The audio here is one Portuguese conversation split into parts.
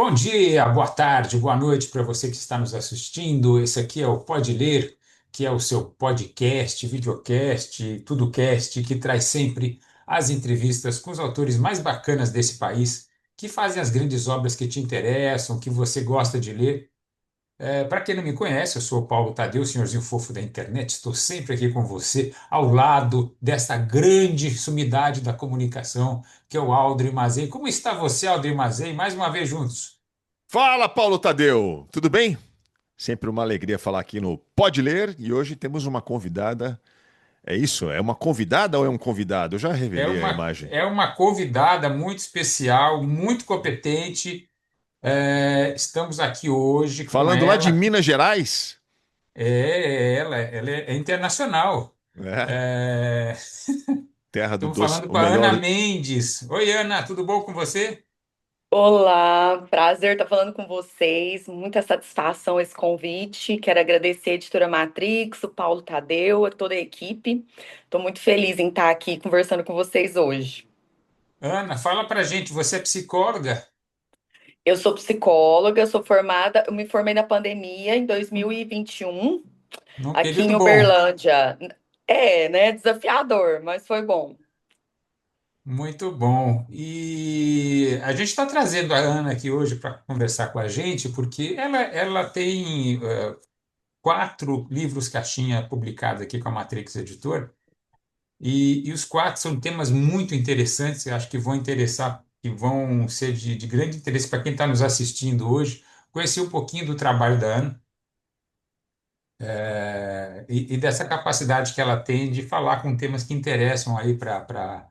Bom dia, boa tarde, boa noite para você que está nos assistindo. Esse aqui é o Pode Ler, que é o seu podcast, videocast, tudocast, que traz sempre as entrevistas com os autores mais bacanas desse país, que fazem as grandes obras que te interessam, que você gosta de ler. Para quem não me conhece, eu sou o Paulo Tadeu, o senhorzinho fofo da internet. Estou sempre aqui com você, ao lado desta grande sumidade da comunicação, que é o Aldri Mazei. Como está você, Aldri Mazei? Mais uma vez juntos. Fala, Paulo Tadeu! Tudo bem? Sempre uma alegria falar aqui no Pode Ler e hoje temos uma convidada. É isso? É uma convidada ou é um convidado? Eu já É revelei a uma, imagem. é uma convidada muito especial, muito competente. Estamos aqui hoje com Falando lá de ela. Minas Gerais, Ela é internacional. né? É, Terra do Estamos doce, falando o com a Ana melhor. Mendes. Oi, Ana, tudo bom com você? Olá, prazer estar falando com vocês. Muita satisfação esse convite. Quero agradecer a Editora Matrix, o Paulo Tadeu, a toda a equipe. Estou muito feliz em estar aqui conversando com vocês hoje. Ana, fala pra gente, você é psicóloga? Eu sou psicóloga, sou formada, eu me formei na pandemia em 2021, Num aqui período em bom. Uberlândia. É, né? Desafiador, mas foi bom. Muito bom. E a gente está trazendo a Ana aqui hoje para conversar com a gente, porque ela tem quatro livros caixinha publicados aqui com a Matrix Editor, e os quatro são temas muito interessantes, eu acho que vão interessar, que vão ser de grande interesse para quem está nos assistindo hoje, conhecer um pouquinho do trabalho da Ana, e dessa capacidade que ela tem de falar com temas que interessam aí para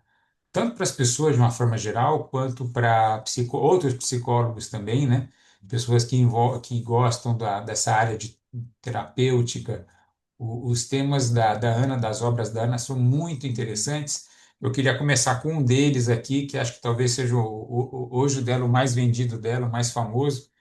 tanto para as pessoas de uma forma geral, quanto para outros psicólogos também, né? Pessoas que gostam dessa área de terapêutica. Os temas da Ana, das obras da Ana, são muito interessantes. Eu queria começar com um deles aqui, que acho que talvez seja hoje o dela, o mais vendido dela, o mais famoso,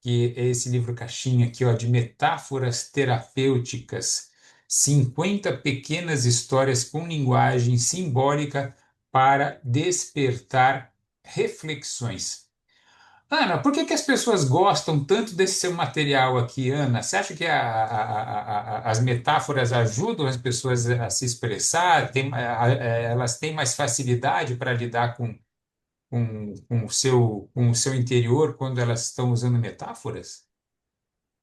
que é esse livro caixinha aqui, ó, de metáforas terapêuticas, 50 pequenas histórias com linguagem simbólica para despertar reflexões. Ana, por que que as pessoas gostam tanto desse seu material aqui, Ana? Você acha que as metáforas ajudam as pessoas a se expressar? Elas têm mais facilidade para lidar com o seu interior quando elas estão usando metáforas?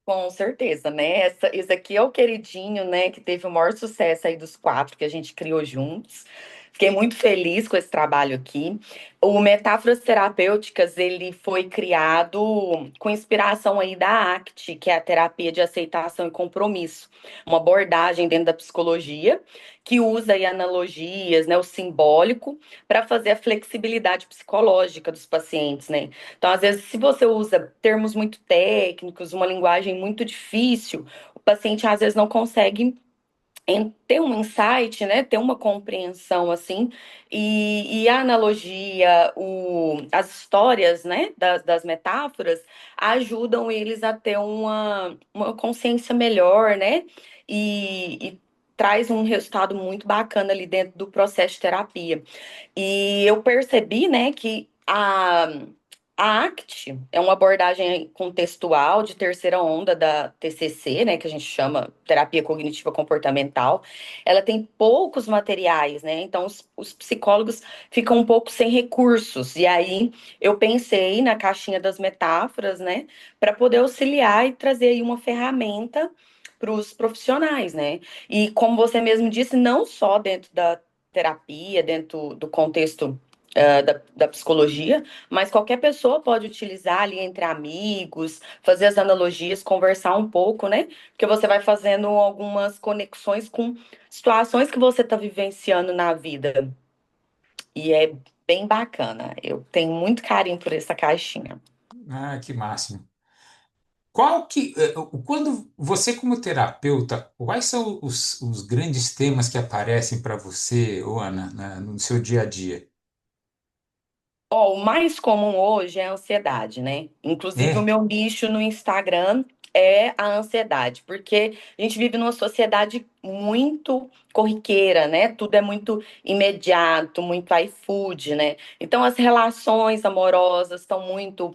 Com certeza, né? Esse aqui é o queridinho, né? Que teve o maior sucesso aí dos quatro que a gente criou juntos. Fiquei muito feliz com esse trabalho aqui. O Metáforas Terapêuticas, ele foi criado com inspiração aí da ACT, que é a terapia de aceitação e compromisso, uma abordagem dentro da psicologia que usa aí analogias, né, o simbólico, para fazer a flexibilidade psicológica dos pacientes, né? Então, às vezes, se você usa termos muito técnicos, uma linguagem muito difícil, o paciente às vezes não consegue ter um insight, né? Ter uma compreensão assim, e a analogia, as histórias, né? Das metáforas ajudam eles a ter uma consciência melhor, né? E traz um resultado muito bacana ali dentro do processo de terapia. E eu percebi, né, que a ACT é uma abordagem contextual de terceira onda da TCC, né, que a gente chama terapia cognitiva comportamental. Ela tem poucos materiais, né? Então os psicólogos ficam um pouco sem recursos. E aí eu pensei na caixinha das metáforas, né, para poder auxiliar e trazer aí uma ferramenta para os profissionais, né? E como você mesmo disse, não só dentro da terapia, dentro do contexto da psicologia, mas qualquer pessoa pode utilizar ali entre amigos, fazer as analogias, conversar um pouco, né? Porque você vai fazendo algumas conexões com situações que você está vivenciando na vida. E é bem bacana. Eu tenho muito carinho por essa caixinha. Ah, que máximo. Quando você como terapeuta, quais são os grandes temas que aparecem para você, ô Ana, no seu dia a dia? Ó, o mais comum hoje é a ansiedade, né? Inclusive, o É? meu nicho no Instagram é a ansiedade, porque a gente vive numa sociedade muito corriqueira, né? Tudo é muito imediato, muito iFood, né? Então as relações amorosas estão muito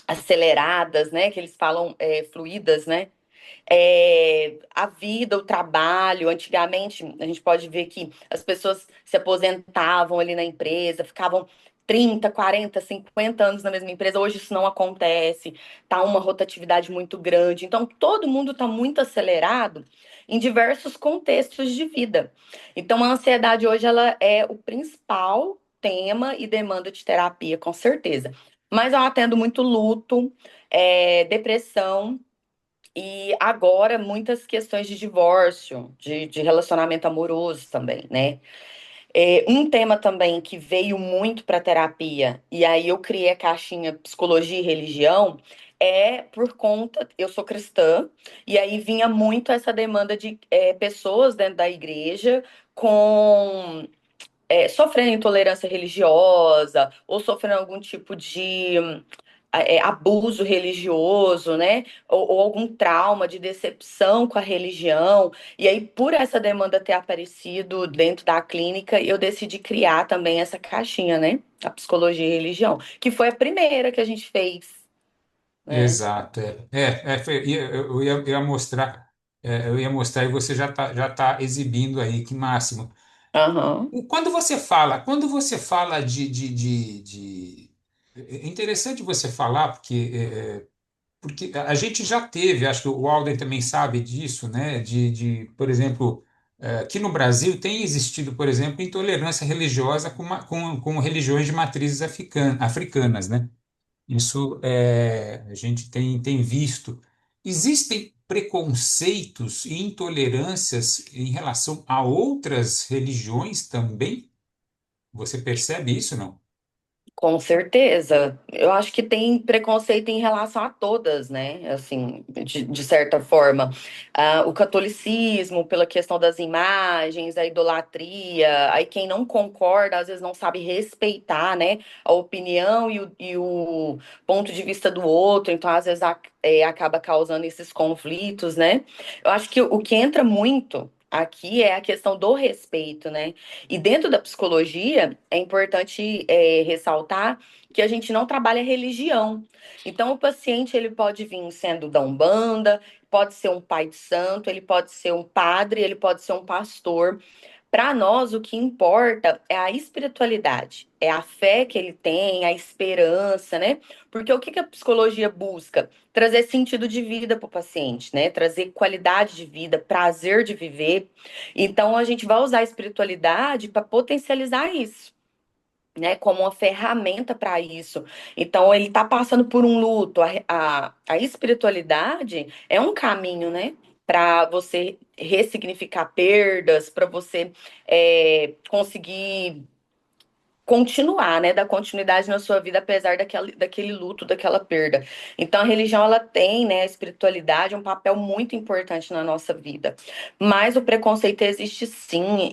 aceleradas, né? Que eles falam fluídas, né? A vida, o trabalho. Antigamente, a gente pode ver que as pessoas se aposentavam ali na empresa, ficavam 30, 40, 50 anos na mesma empresa. Hoje isso não acontece, tá uma rotatividade muito grande. Então, todo mundo está muito acelerado em diversos contextos de vida. Então, a ansiedade hoje ela é o principal tema e demanda de terapia, com certeza. Mas eu atendo muito luto, depressão. E agora, muitas questões de divórcio, de relacionamento amoroso também, né? Um tema também que veio muito para terapia, e aí eu criei a caixinha Psicologia e Religião, é por conta, eu sou cristã, e aí vinha muito essa demanda de pessoas dentro da igreja com sofrendo intolerância religiosa, ou sofrendo algum tipo de abuso religioso, né? Ou algum trauma de decepção com a religião. E aí, por essa demanda ter aparecido dentro da clínica, eu decidi criar também essa caixinha, né? A psicologia e religião, que foi a primeira que a gente fez, né? Exato, eu ia mostrar e você já tá exibindo aí, que máximo. Aham. Quando você fala é interessante você falar, porque a gente já teve, acho que o Alden também sabe disso, né? Por exemplo, aqui no Brasil tem existido, por exemplo, intolerância religiosa com religiões de matrizes africanas, né? Isso a gente tem visto. Existem preconceitos e intolerâncias em relação a outras religiões também? Você percebe isso, não? Com certeza. Eu acho que tem preconceito em relação a todas, né? Assim, de certa forma. O catolicismo, pela questão das imagens, a idolatria. Aí quem não concorda, às vezes não sabe respeitar, né? A opinião e o ponto de vista do outro. Então, às vezes, acaba causando esses conflitos, né? Eu acho que o que entra muito aqui é a questão do respeito, né? E dentro da psicologia, é importante ressaltar que a gente não trabalha religião. Então, o paciente ele pode vir sendo da Umbanda, pode ser um pai de santo, ele pode ser um padre, ele pode ser um pastor. Para nós, o que importa é a espiritualidade, é a fé que ele tem, a esperança, né? Porque o que que a psicologia busca? Trazer sentido de vida para o paciente, né? Trazer qualidade de vida, prazer de viver. Então, a gente vai usar a espiritualidade para potencializar isso, né? Como uma ferramenta para isso. Então, ele está passando por um luto. A espiritualidade é um caminho, né? Para você ressignificar perdas, para você conseguir continuar, né, dar continuidade na sua vida apesar daquele luto, daquela perda. Então a religião ela tem, né, a espiritualidade um papel muito importante na nossa vida. Mas o preconceito existe sim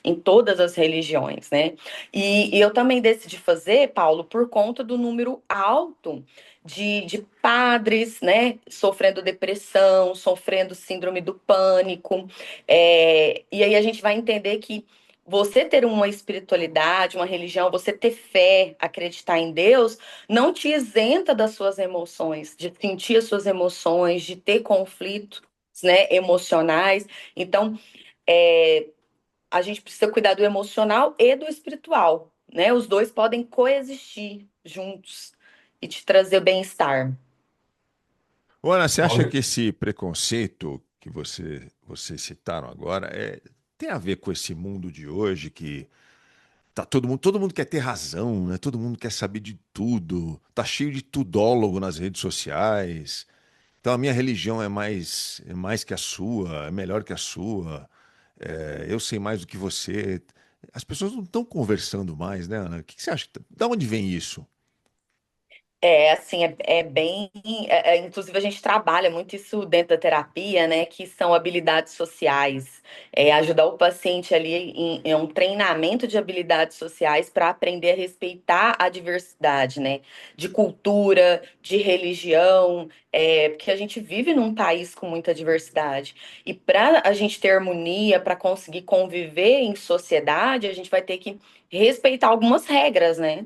em todas as religiões, né? E eu também decidi fazer, Paulo, por conta do número alto de padres, né, sofrendo depressão, sofrendo síndrome do pânico. E aí a gente vai entender que você ter uma espiritualidade, uma religião, você ter fé, acreditar em Deus, não te isenta das suas emoções, de sentir as suas emoções, de ter conflitos, né, emocionais. Então, é, a gente precisa cuidar do emocional e do espiritual, né? Os dois podem coexistir juntos e te trazer bem-estar. Ana, você acha que Paulo, esse preconceito que vocês citaram agora tem a ver com esse mundo de hoje que tá todo mundo quer ter razão, né? Todo mundo quer saber de tudo. Tá cheio de tudólogo nas redes sociais. Então a minha religião é mais que a sua, é melhor que a sua. Eu sei mais do que você. As pessoas não estão conversando mais, né, Ana? O que você acha? Da onde vem isso? É, assim, é bem. Inclusive, a gente trabalha muito isso dentro da terapia, né? Que são habilidades sociais. Ajudar o paciente ali em um treinamento de habilidades sociais para aprender a respeitar a diversidade, né? De cultura, de religião, porque a gente vive num país com muita diversidade. E para a gente ter harmonia, para conseguir conviver em sociedade, a gente vai ter que respeitar algumas regras, né?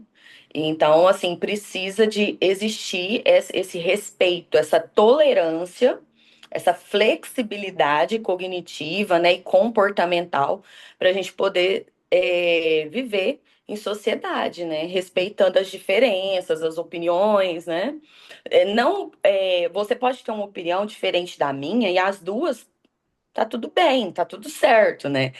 Então, assim, precisa de existir esse respeito, essa tolerância, essa flexibilidade cognitiva, né, e comportamental para a gente poder viver em sociedade, né, respeitando as diferenças, as opiniões, né. Não, você pode ter uma opinião diferente da minha e as duas tá tudo bem, tá tudo certo, né?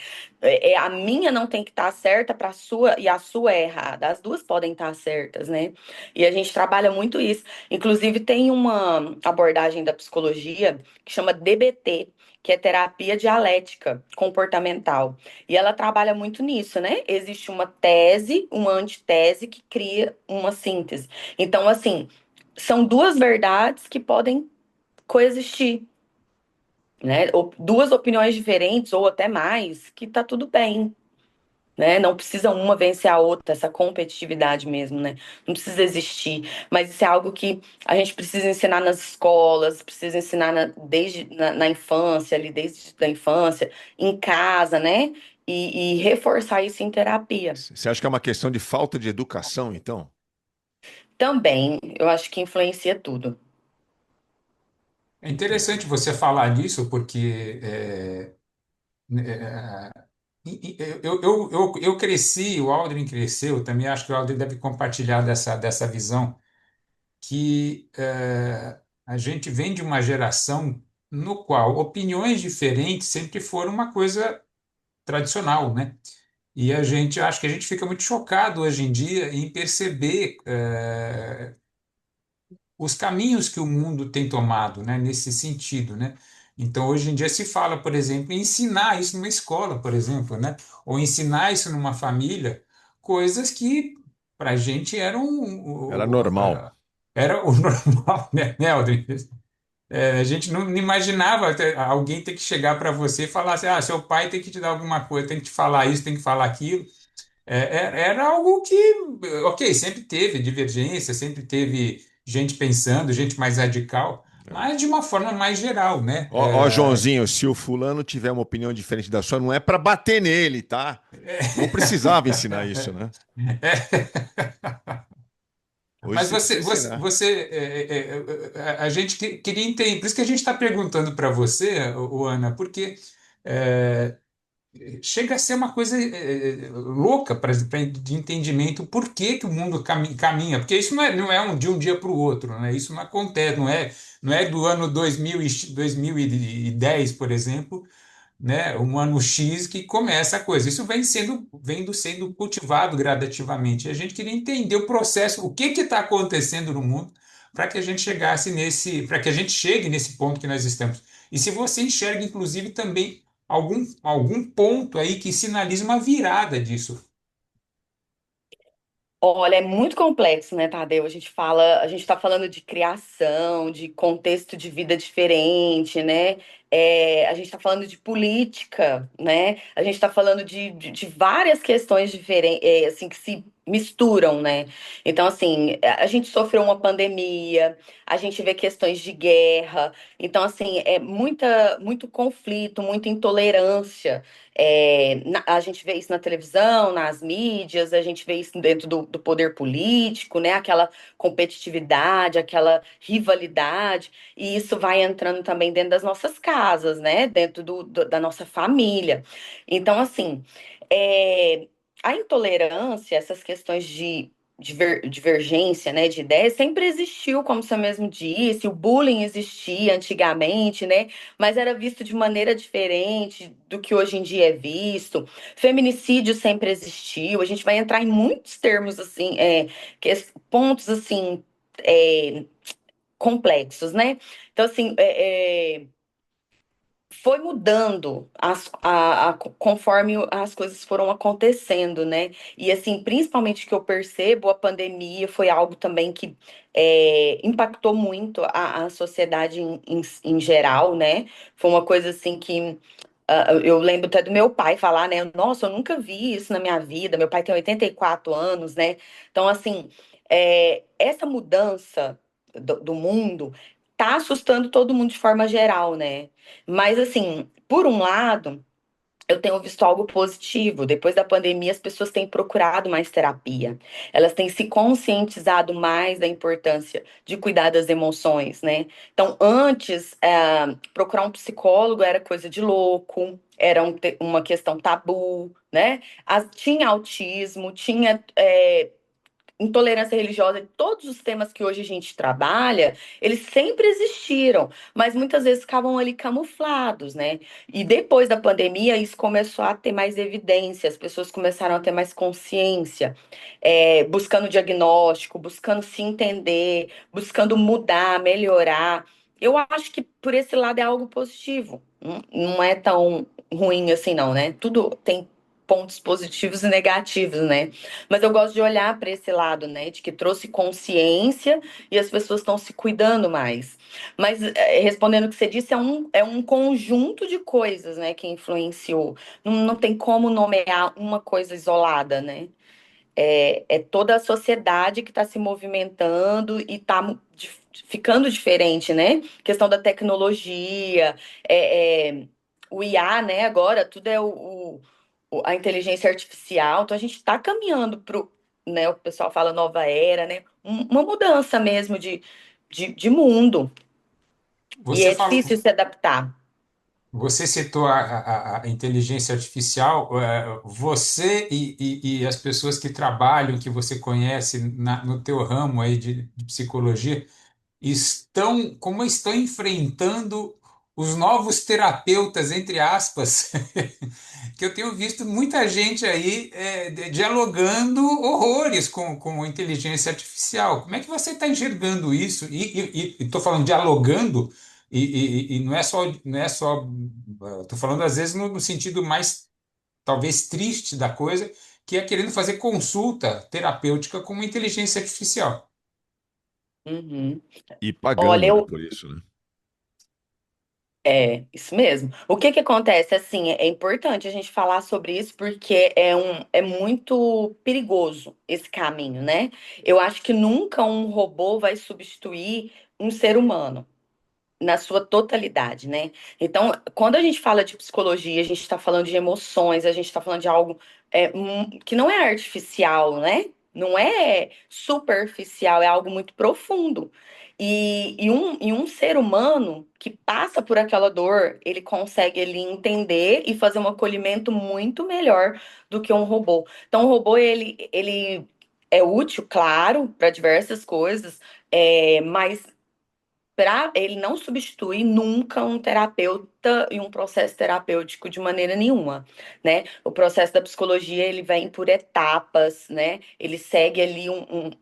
A minha não tem que estar certa para a sua e a sua é errada. As duas podem estar certas, né? E a gente trabalha muito isso. Inclusive, tem uma abordagem da psicologia que chama DBT, que é terapia dialética comportamental. E ela trabalha muito nisso, né? Existe uma tese, uma antitese que cria uma síntese. Então, assim, são duas verdades que podem coexistir, né? Duas opiniões diferentes ou até mais, que tá tudo bem, né? Não precisa uma vencer a outra, essa competitividade mesmo, né? Não precisa existir. Mas isso é algo que a gente precisa ensinar nas escolas, precisa ensinar desde na infância, ali desde a infância, em casa, né? E reforçar isso em terapia. Você acha que é uma questão de falta de educação, então? Também, eu acho que influencia tudo. É Entendi. interessante você falar disso, porque eu cresci, o Aldrin cresceu, também acho que o Aldrin deve compartilhar dessa visão, que a gente vem de uma geração no qual opiniões diferentes sempre foram uma coisa tradicional, né? E a gente, acho que a gente fica muito chocado hoje em dia em perceber os caminhos que o mundo tem tomado, né, nesse sentido, né? Então, hoje em dia se fala, por exemplo, em ensinar isso numa escola, por exemplo, né? Ou ensinar isso numa família, coisas que para a gente eram Era normal. era o normal, né, Aldrin? A gente não imaginava alguém ter que chegar para você e falar assim, ah, seu pai tem que te dar alguma coisa, tem que te falar isso, tem que falar aquilo. Era algo que, ok, sempre teve divergência, sempre teve gente pensando, gente mais radical, É. mas de uma forma mais geral, né? Ó, Joãozinho, se o fulano tiver uma opinião diferente da sua, não é para bater nele, tá? Não precisava ensinar isso, né? Hoje Mas você precisa ensinar. a gente queria entender, por isso que a gente está perguntando para você, Ana, porque é, chega a ser uma coisa louca de entendimento por que que o mundo caminha, porque isso não é de um dia para o outro, né? Isso não acontece, não é do ano 2010, por exemplo, né? Um ano X que começa a coisa. Isso vem sendo cultivado gradativamente. E a gente queria entender o processo, o que está acontecendo no mundo para que a gente chegue nesse ponto que nós estamos. E se você enxerga, inclusive, também algum ponto aí que sinaliza uma virada disso. Olha, é muito complexo, né, Tadeu? A gente está falando de criação, de contexto de vida diferente, né? A gente está falando de política, né? A gente está falando de várias questões diferentes, assim, que se misturam, né? Então, assim, a gente sofreu uma pandemia, a gente vê questões de guerra, então, assim, muito conflito, muita intolerância. A gente vê isso na televisão, nas mídias, a gente vê isso dentro do poder político, né? Aquela competitividade, aquela rivalidade, e isso vai entrando também dentro das nossas casas, né? Dentro da nossa família. Então, assim, é, a intolerância, essas questões de divergência, né, de ideias, sempre existiu, como você mesmo disse, o bullying existia antigamente, né? Mas era visto de maneira diferente do que hoje em dia é visto. Feminicídio sempre existiu. A gente vai entrar em muitos termos assim, pontos assim é, complexos, né? Então assim, foi mudando conforme as coisas foram acontecendo, né? E assim, principalmente que eu percebo, a pandemia foi algo também que impactou muito a sociedade em geral, né? Foi uma coisa assim que eu lembro até do meu pai falar, né? Nossa, eu nunca vi isso na minha vida. Meu pai tem 84 anos, né? Então, assim, essa mudança do mundo tá assustando todo mundo de forma geral, né? Mas, assim, por um lado, eu tenho visto algo positivo. Depois da pandemia, as pessoas têm procurado mais terapia. Elas têm se conscientizado mais da importância de cuidar das emoções, né? Então, antes, procurar um psicólogo era coisa de louco, era uma questão tabu, né? Tinha autismo, tinha intolerância religiosa, todos os temas que hoje a gente trabalha, eles sempre existiram, mas muitas vezes ficavam ali camuflados, né? E depois da pandemia, isso começou a ter mais evidência, as pessoas começaram a ter mais consciência, buscando diagnóstico, buscando se entender, buscando mudar, melhorar. Eu acho que por esse lado é algo positivo. Não é tão ruim assim, não, né? Tudo tem pontos positivos e negativos, né? Mas eu gosto de olhar para esse lado, né? De que trouxe consciência e as pessoas estão se cuidando mais. Mas respondendo o que você disse, é um conjunto de coisas, né, que influenciou. Não tem como nomear uma coisa isolada, né? É toda a sociedade que está se movimentando e está ficando diferente, né? Questão da tecnologia, o IA, né? Agora tudo é a inteligência artificial. Então a gente está caminhando para o, né? O pessoal fala nova era, né? Uma mudança mesmo de mundo. E Você é falou, difícil se adaptar. você citou a inteligência artificial, você e as pessoas que trabalham, que você conhece no teu ramo aí de psicologia, como estão enfrentando os novos terapeutas, entre aspas, que eu tenho visto muita gente aí dialogando horrores com inteligência artificial. Como é que você está enxergando isso? E estou falando dialogando, e não é só, estou falando às vezes no sentido mais talvez triste da coisa, que é querendo fazer consulta terapêutica com uma inteligência artificial. Uhum. E Olha, pagando, né, por isso, né? isso mesmo. O que que acontece? Assim, é importante a gente falar sobre isso porque é muito perigoso esse caminho, né? Eu acho que nunca um robô vai substituir um ser humano na sua totalidade, né? Então, quando a gente fala de psicologia, a gente está falando de emoções, a gente está falando de algo que não é artificial, né? Não é superficial, é algo muito profundo. E um ser humano que passa por aquela dor, ele consegue ele entender e fazer um acolhimento muito melhor do que um robô. Então, o robô, ele é útil, claro, para diversas coisas, mas ele não substitui nunca um terapeuta e um processo terapêutico de maneira nenhuma, né? O processo da psicologia, ele vem por etapas, né? Ele segue ali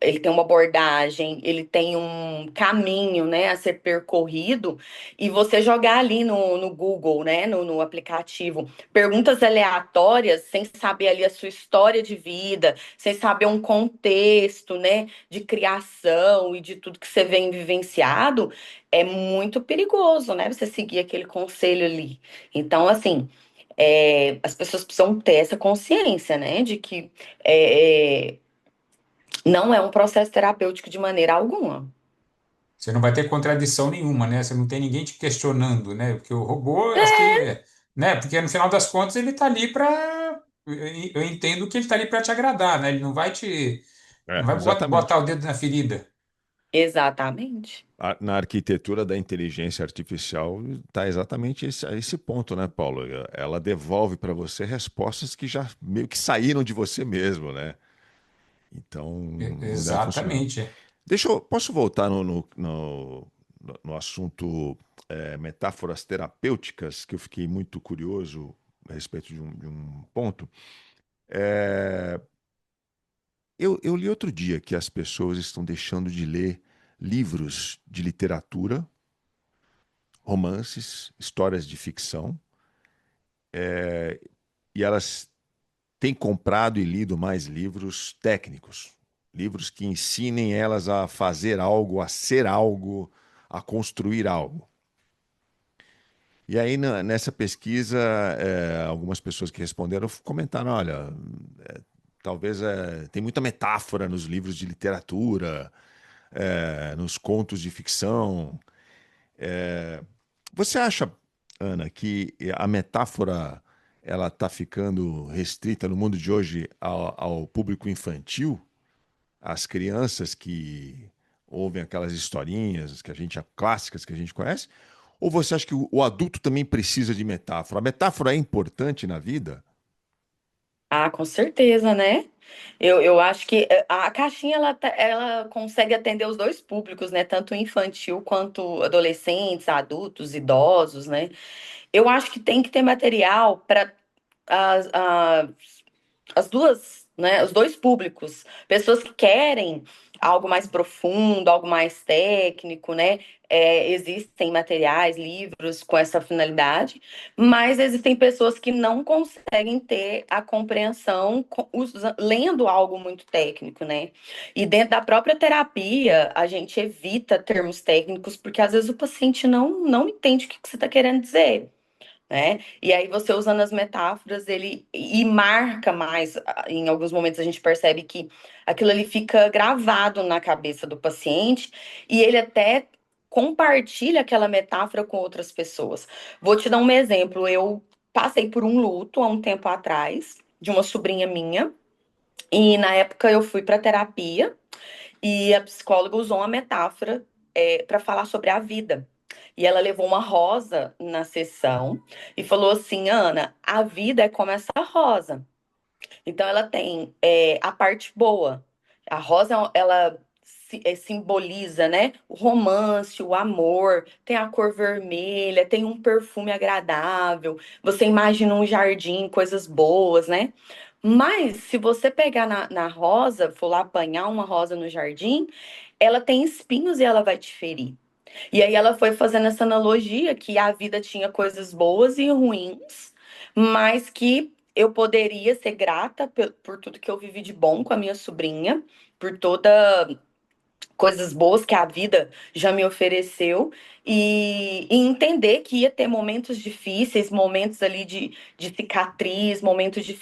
ele tem uma abordagem, ele tem um caminho, né, a ser percorrido, e você jogar ali no Google, né, no aplicativo, perguntas aleatórias, sem saber ali a sua história de vida, sem saber um contexto, né, de criação e de tudo que você vem vivenciado, é muito perigoso, né? Você seguir aquele conselho ali. Então, assim, as pessoas precisam ter essa consciência, né? De que não é um processo terapêutico de maneira alguma. Você não vai ter contradição nenhuma, né? Você não tem ninguém te questionando, né? Porque o robô, acho que, É, né? Porque no final das contas ele está ali para. Eu entendo que ele está ali para te agradar, né? Ele não vai te. Não É, vai botar exatamente. o dedo na ferida. exatamente. Na arquitetura da inteligência artificial está exatamente esse ponto, né, Paulo? Ela devolve para você respostas que já meio que saíram de você mesmo, né? Então não deve funcionar. Exatamente. Posso voltar no assunto metáforas terapêuticas, que eu fiquei muito curioso a respeito de um ponto. É, eu li outro dia que as pessoas estão deixando de ler livros de literatura romances, histórias de ficção, e elas têm comprado e lido mais livros técnicos, livros que ensinem elas a fazer algo, a ser algo, a construir algo. E aí, nessa pesquisa, algumas pessoas que responderam comentaram: olha, talvez tem muita metáfora nos livros de literatura, nos contos de ficção. Você acha, Ana, que a metáfora ela está ficando restrita no mundo de hoje ao público infantil, às crianças que ouvem aquelas historinhas que clássicas que a gente conhece? Ou você acha que o adulto também precisa de metáfora? A metáfora é importante na vida? Ah, com certeza, né? Eu acho que a caixinha ela consegue atender os dois públicos, né? Tanto infantil quanto adolescentes, adultos, idosos, né? Eu acho que tem que ter material para as duas, né, os dois públicos, pessoas que querem algo mais profundo, algo mais técnico, né? Existem materiais, livros com essa finalidade, mas existem pessoas que não conseguem ter a compreensão lendo algo muito técnico, né? E dentro da própria terapia, a gente evita termos técnicos, porque às vezes o paciente não entende o que você está querendo dizer, né? E aí você usando as metáforas, ele e marca mais, em alguns momentos a gente percebe que aquilo ali fica gravado na cabeça do paciente e ele até compartilha aquela metáfora com outras pessoas. Vou te dar um exemplo, eu passei por um luto há um tempo atrás de uma sobrinha minha e na época eu fui para terapia e a psicóloga usou uma metáfora para falar sobre a vida. E ela levou uma rosa na sessão e falou assim: Ana, a vida é como essa rosa. Então ela tem a parte boa. A rosa, ela simboliza, né, o romance, o amor, tem a cor vermelha, tem um perfume agradável. Você imagina um jardim, coisas boas, né? Mas se você pegar na rosa, for lá apanhar uma rosa no jardim, ela tem espinhos e ela vai te ferir. E aí ela foi fazendo essa analogia que a vida tinha coisas boas e ruins, mas que eu poderia ser grata por tudo que eu vivi de bom com a minha sobrinha, por toda coisas boas que a vida já me ofereceu e entender que ia ter momentos difíceis, momentos ali de cicatriz, momentos de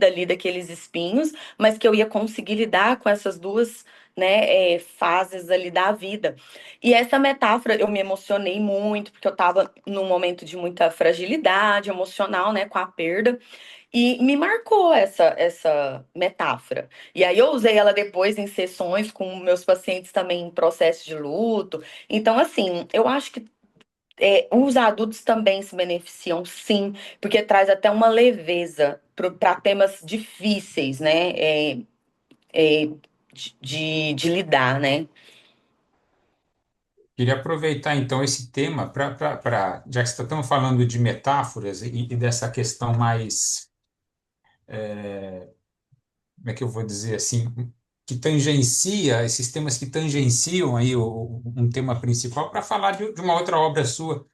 ali daqueles espinhos, mas que eu ia conseguir lidar com essas duas, né, fases ali da vida. E essa metáfora eu me emocionei muito, porque eu estava num momento de muita fragilidade emocional, né, com a perda. E me marcou essa metáfora. E aí eu usei ela depois em sessões com meus pacientes também em processo de luto. Então, assim, eu acho que os adultos também se beneficiam, sim, porque traz até uma leveza para temas difíceis, né? É, de lidar, né? Queria aproveitar então esse tema já que estamos falando de metáforas e dessa questão mais, como é que eu vou dizer assim, que tangencia, esses temas que tangenciam aí um tema principal, para falar de uma outra obra sua,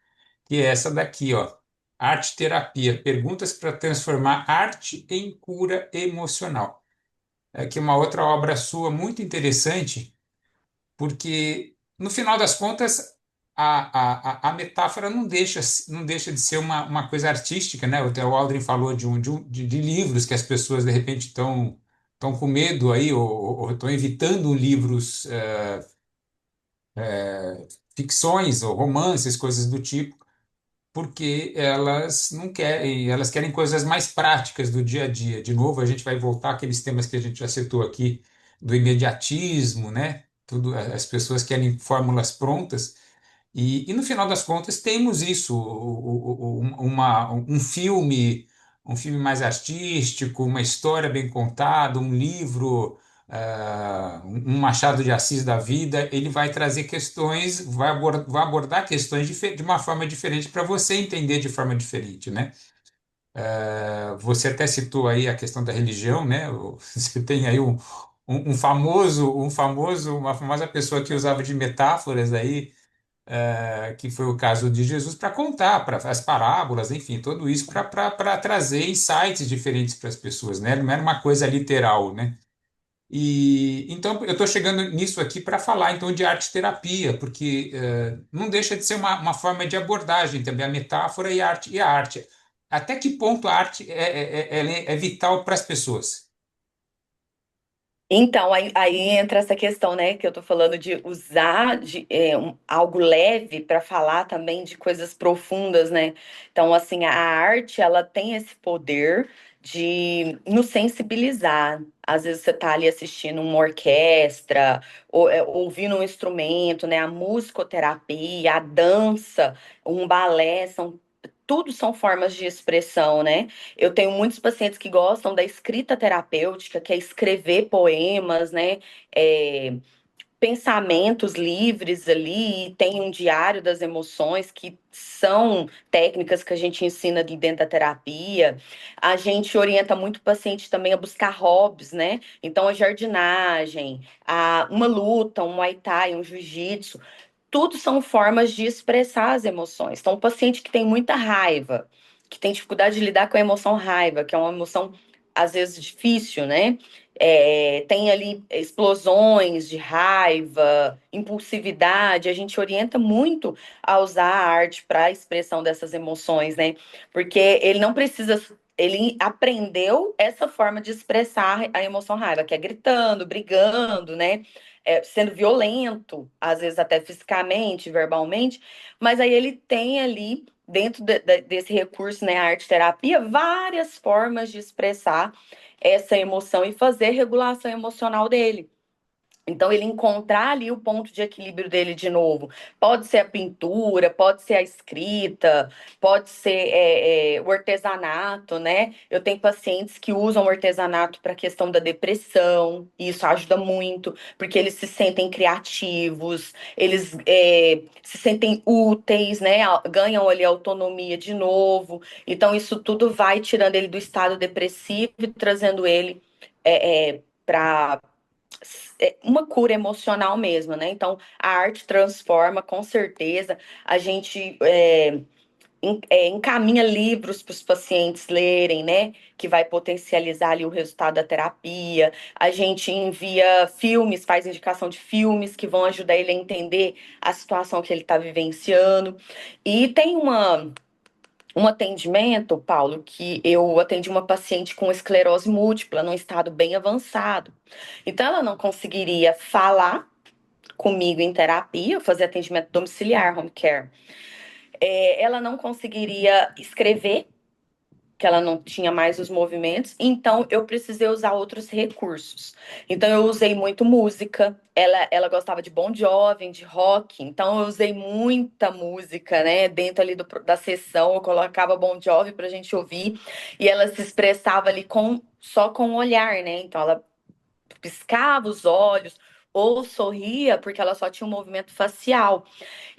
que é essa daqui, ó, Arte Terapia, Perguntas para Transformar Arte em Cura Emocional. É que é uma outra obra sua muito interessante, porque no final das contas a metáfora não deixa de ser uma coisa artística, né? O Aldrin falou de livros que as pessoas de repente estão com medo aí ou estão evitando livros, ficções ou romances, coisas do tipo, porque elas não querem, elas querem coisas mais práticas do dia a dia. De novo, a gente vai voltar àqueles temas que a gente já citou aqui, do imediatismo, né? Tudo, as pessoas querem fórmulas prontas. E no final das contas temos isso, um filme mais artístico, uma história bem contada, um livro, um Machado de Assis da vida, ele vai trazer questões, vai abordar questões de uma forma diferente para você entender de forma diferente, né? Você até citou aí a questão da religião, né? Você tem aí uma famosa pessoa que usava de metáforas aí que foi o caso de Jesus, para contar, para as parábolas, enfim, tudo isso para trazer insights diferentes para as pessoas, né? Não era uma coisa literal, né? E então eu estou chegando nisso aqui para falar então de arte terapia, porque não deixa de ser uma forma de abordagem também, a metáfora e a arte. Até que ponto a arte é vital para as pessoas? Então, aí entra essa questão, né, que eu tô falando de usar algo leve para falar também de coisas profundas, né? Então, assim, a arte, ela tem esse poder de nos sensibilizar. Às vezes você tá ali assistindo uma orquestra, ou, ouvindo um instrumento, né? A musicoterapia, a dança, um balé, tudo são formas de expressão, né? Eu tenho muitos pacientes que gostam da escrita terapêutica, que é escrever poemas, né? É, pensamentos livres ali, e tem um diário das emoções, que são técnicas que a gente ensina ali dentro da terapia. A gente orienta muito o paciente também a buscar hobbies, né? Então, a jardinagem, uma luta, um muay thai, um jiu-jitsu. Tudo são formas de expressar as emoções. Então, o paciente que tem muita raiva, que tem dificuldade de lidar com a emoção raiva, que é uma emoção às vezes difícil, né? Tem ali explosões de raiva, impulsividade. A gente orienta muito a usar a arte para a expressão dessas emoções, né? Porque ele não precisa. Ele aprendeu essa forma de expressar a emoção raiva, que é gritando, brigando, né? Sendo violento, às vezes até fisicamente, verbalmente, mas aí ele tem ali, dentro desse recurso, né, a arte-terapia, várias formas de expressar essa emoção e fazer regulação emocional dele. Então, ele encontrar ali o ponto de equilíbrio dele de novo. Pode ser a pintura, pode ser a escrita, pode ser o artesanato, né? Eu tenho pacientes que usam o artesanato para a questão da depressão, e isso ajuda muito, porque eles se sentem criativos, eles se sentem úteis, né? Ganham ali autonomia de novo. Então, isso tudo vai tirando ele do estado depressivo e trazendo ele para uma cura emocional mesmo, né? Então, a arte transforma, com certeza. A gente encaminha livros para os pacientes lerem, né? Que vai potencializar ali o resultado da terapia. A gente envia filmes, faz indicação de filmes que vão ajudar ele a entender a situação que ele está vivenciando. E tem um atendimento, Paulo, que eu atendi uma paciente com esclerose múltipla, num estado bem avançado. Então, ela não conseguiria falar comigo em terapia, fazer atendimento domiciliar, home care. Ela não conseguiria escrever, que ela não tinha mais os movimentos, então eu precisei usar outros recursos. Então eu usei muito música, ela gostava de Bon Jovi, de rock, então eu usei muita música, né, dentro ali da sessão, eu colocava Bon Jovi pra gente ouvir, e ela se expressava ali só com o olhar, né, então ela piscava os olhos, ou sorria, porque ela só tinha um movimento facial.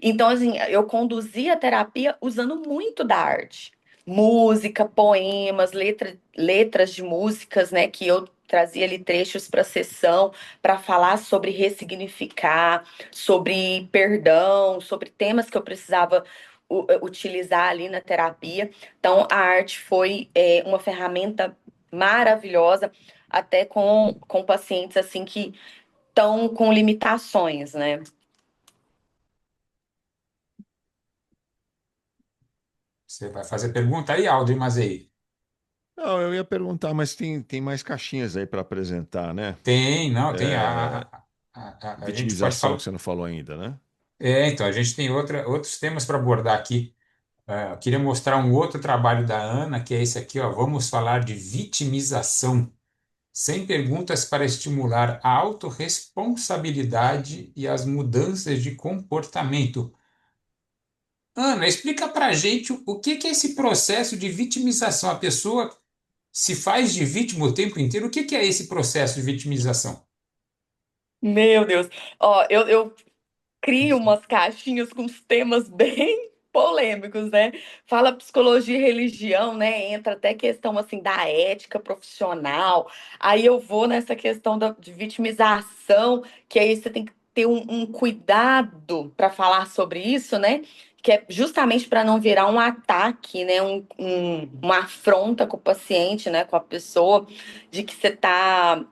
Então, assim, eu conduzi a terapia usando muito da arte. Música, poemas, letras de músicas, né? Que eu trazia ali trechos para a sessão para falar sobre ressignificar, sobre perdão, sobre temas que eu precisava utilizar ali na terapia. Então, a arte foi uma ferramenta maravilhosa, até com pacientes assim que estão com limitações, né? Você vai fazer pergunta aí, Aldrin Mazei? Não, eu ia perguntar, mas tem mais caixinhas aí para apresentar, né? Tem, não, tem. É, A gente pode vitimização que falar. você não falou ainda, né? Então, a gente tem outros temas para abordar aqui. Eu queria mostrar um outro trabalho da Ana, que é esse aqui, ó. Vamos falar de vitimização. 100 perguntas para estimular a autorresponsabilidade e as mudanças de comportamento. Ana, explica para a gente o que que é esse processo de vitimização. A pessoa se faz de vítima o tempo inteiro. O que que é esse processo de vitimização? Meu Deus. Ó, eu crio umas caixinhas com os temas bem polêmicos, né? Fala psicologia e religião, né? Entra até questão assim da ética profissional. Aí eu vou nessa questão de vitimização, que aí você tem que ter um cuidado para falar sobre isso, né? Que é justamente para não virar um ataque, né? Uma afronta com o paciente, né? Com a pessoa, de que você está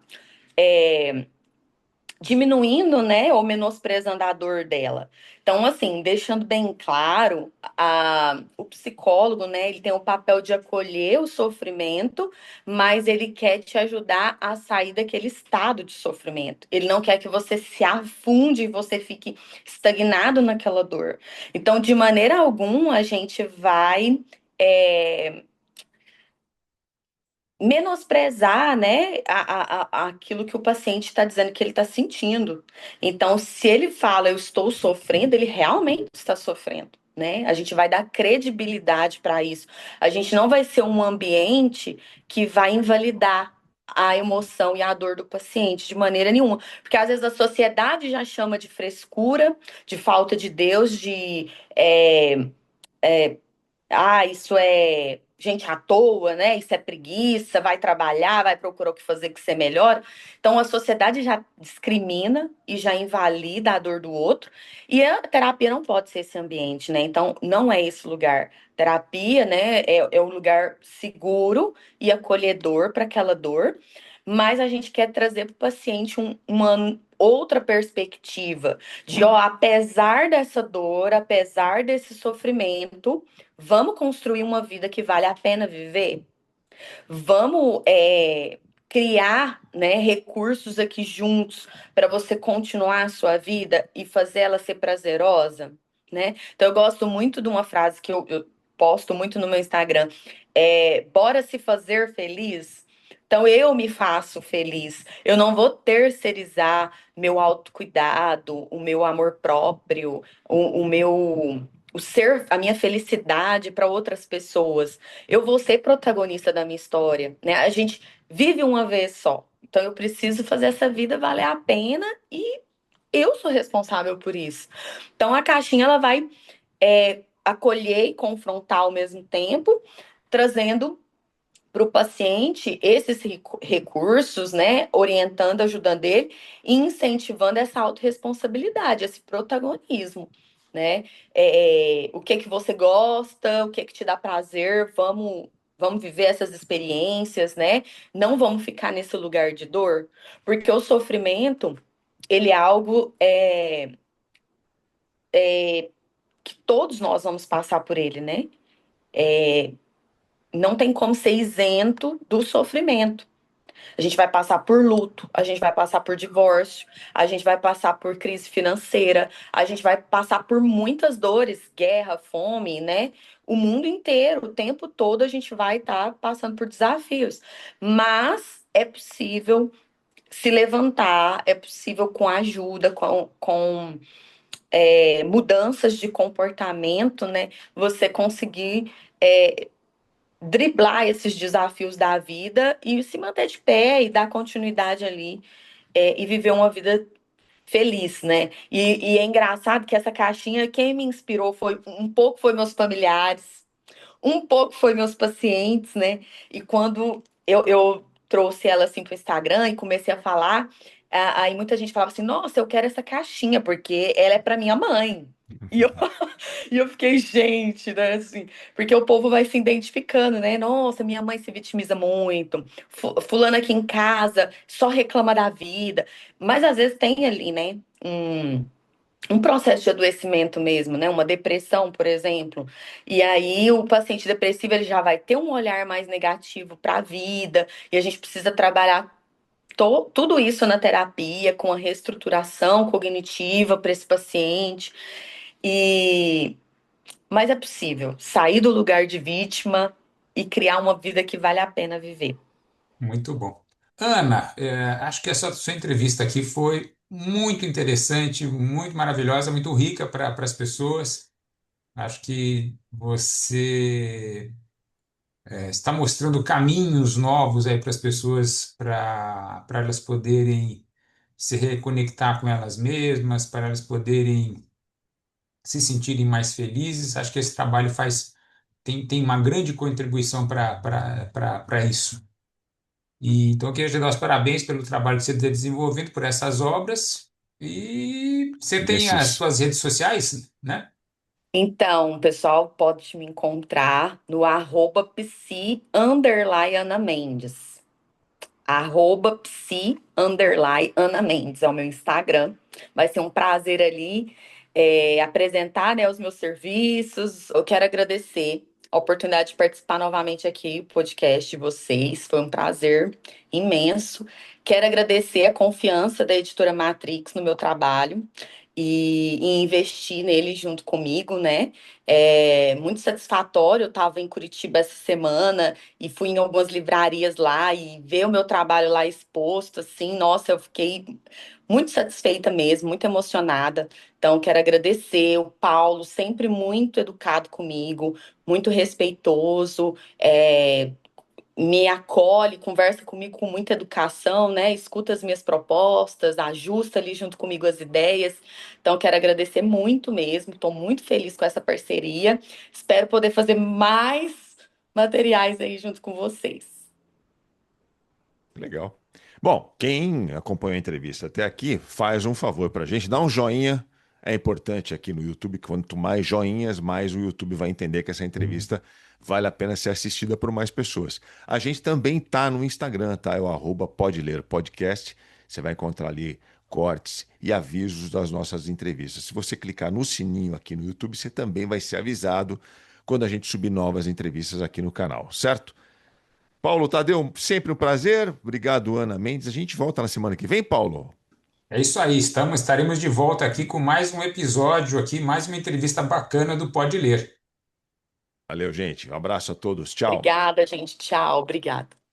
diminuindo, né, ou menosprezando a dor dela. Então, assim, deixando bem claro, o psicólogo, né, ele tem o papel de acolher o sofrimento, mas ele quer te ajudar a sair daquele estado de sofrimento. Ele não quer que você se afunde e você fique estagnado naquela dor. Então, de maneira alguma, a gente vai é, menosprezar, né, aquilo que o paciente está dizendo que ele está sentindo. Então, se ele fala eu estou sofrendo, ele realmente está sofrendo, né? A gente vai dar credibilidade para isso. A gente não vai ser um ambiente que vai invalidar a emoção e a dor do paciente de maneira nenhuma, porque às vezes a sociedade já chama de frescura, de falta de Deus, de isso é gente à toa, né? Isso é preguiça, vai trabalhar, vai procurar o que fazer que você melhora. Então a sociedade já discrimina e já invalida a dor do outro. E a terapia não pode ser esse ambiente, né? Então não é esse lugar. Terapia, né, é um lugar seguro e acolhedor para aquela dor, mas a gente quer trazer para o paciente uma outra perspectiva de, ó, apesar dessa dor, apesar desse sofrimento, vamos construir uma vida que vale a pena viver? Vamos criar, né, recursos aqui juntos para você continuar a sua vida e fazer ela ser prazerosa, né? Então, eu gosto muito de uma frase que eu posto muito no meu Instagram, bora se fazer feliz? Então, eu me faço feliz. Eu não vou terceirizar meu autocuidado, o meu amor próprio, o meu a minha felicidade para outras pessoas. Eu vou ser protagonista da minha história, né? A gente vive uma vez só. Então eu preciso fazer essa vida valer a pena e eu sou responsável por isso. Então a caixinha ela vai acolher e confrontar ao mesmo tempo, trazendo para o paciente esses recursos, né, orientando, ajudando ele e incentivando essa autorresponsabilidade, esse protagonismo, né? O que que você gosta, o que que te dá prazer, vamos viver essas experiências, né? Não vamos ficar nesse lugar de dor, porque o sofrimento, ele é algo que todos nós vamos passar por ele, né? Não tem como ser isento do sofrimento. A gente vai passar por luto, a gente vai passar por divórcio, a gente vai passar por crise financeira, a gente vai passar por muitas dores, guerra, fome, né? O mundo inteiro, o tempo todo, a gente vai estar passando por desafios. Mas é possível se levantar, é possível com ajuda, com mudanças de comportamento, né? Você conseguir driblar esses desafios da vida e se manter de pé e dar continuidade ali e viver uma vida feliz, né? E é engraçado que essa caixinha, quem me inspirou foi um pouco foi meus familiares, um pouco foi meus pacientes, né? E quando eu trouxe ela assim para o Instagram e comecei a falar, aí muita gente falava assim: Nossa, eu quero essa caixinha porque ela é para minha mãe. E eu e eu fiquei, gente, né, assim, porque o povo vai se identificando, né? Nossa, minha mãe se vitimiza muito, fulano aqui em casa só reclama da vida, mas às vezes tem ali, né, um processo de adoecimento mesmo, né? Uma depressão, por exemplo. E aí o paciente depressivo ele já vai ter um olhar mais negativo para a vida, e a gente precisa trabalhar tudo isso na terapia, com a reestruturação cognitiva para esse paciente. E mas é possível sair do lugar de vítima e criar uma vida que vale a pena viver. Muito bom. Ana, acho que essa sua entrevista aqui foi muito interessante, muito maravilhosa, muito rica para as pessoas. Acho que você está mostrando caminhos novos aí para as pessoas, para elas poderem se reconectar com elas mesmas, para elas poderem se sentirem mais felizes. Acho que esse trabalho tem uma grande contribuição para isso. E, então, eu queria te dar os parabéns pelo trabalho que você está desenvolvendo por essas obras. E você tem as Desses. suas redes sociais, né? Então, o pessoal pode me encontrar no @psi_Ana Mendes. @psi_Ana Mendes é o meu Instagram. Vai ser um prazer ali apresentar, né, os meus serviços. Eu quero agradecer a oportunidade de participar novamente aqui do podcast de vocês. Foi um prazer imenso. Quero agradecer a confiança da editora Matrix no meu trabalho e investir nele junto comigo, né? É muito satisfatório. Eu estava em Curitiba essa semana e fui em algumas livrarias lá e ver o meu trabalho lá exposto, assim, nossa, eu fiquei muito satisfeita mesmo, muito emocionada. Então, quero agradecer o Paulo, sempre muito educado comigo, muito respeitoso, me acolhe, conversa comigo com muita educação, né? Escuta as minhas propostas, ajusta ali junto comigo as ideias. Então, quero agradecer muito mesmo. Estou muito feliz com essa parceria. Espero poder fazer mais materiais aí junto com vocês. Legal. Bom, quem acompanhou a entrevista até aqui, faz um favor pra gente, dá um joinha. É importante aqui no YouTube, que quanto mais joinhas, mais o YouTube vai entender que essa entrevista vale a pena ser assistida por mais pessoas. A gente também tá no Instagram, tá? É o Pode Ler Podcast. Você vai encontrar ali cortes e avisos das nossas entrevistas. Se você clicar no sininho aqui no YouTube, você também vai ser avisado quando a gente subir novas entrevistas aqui no canal, certo? Paulo Tadeu, sempre um prazer. Obrigado, Ana Mendes. A gente volta na semana que vem, Paulo. É isso aí, estaremos de volta aqui com mais um episódio aqui, mais uma entrevista bacana do Pode Ler. Valeu, gente. Um abraço a todos. Tchau. Obrigada, gente. Tchau. Obrigada.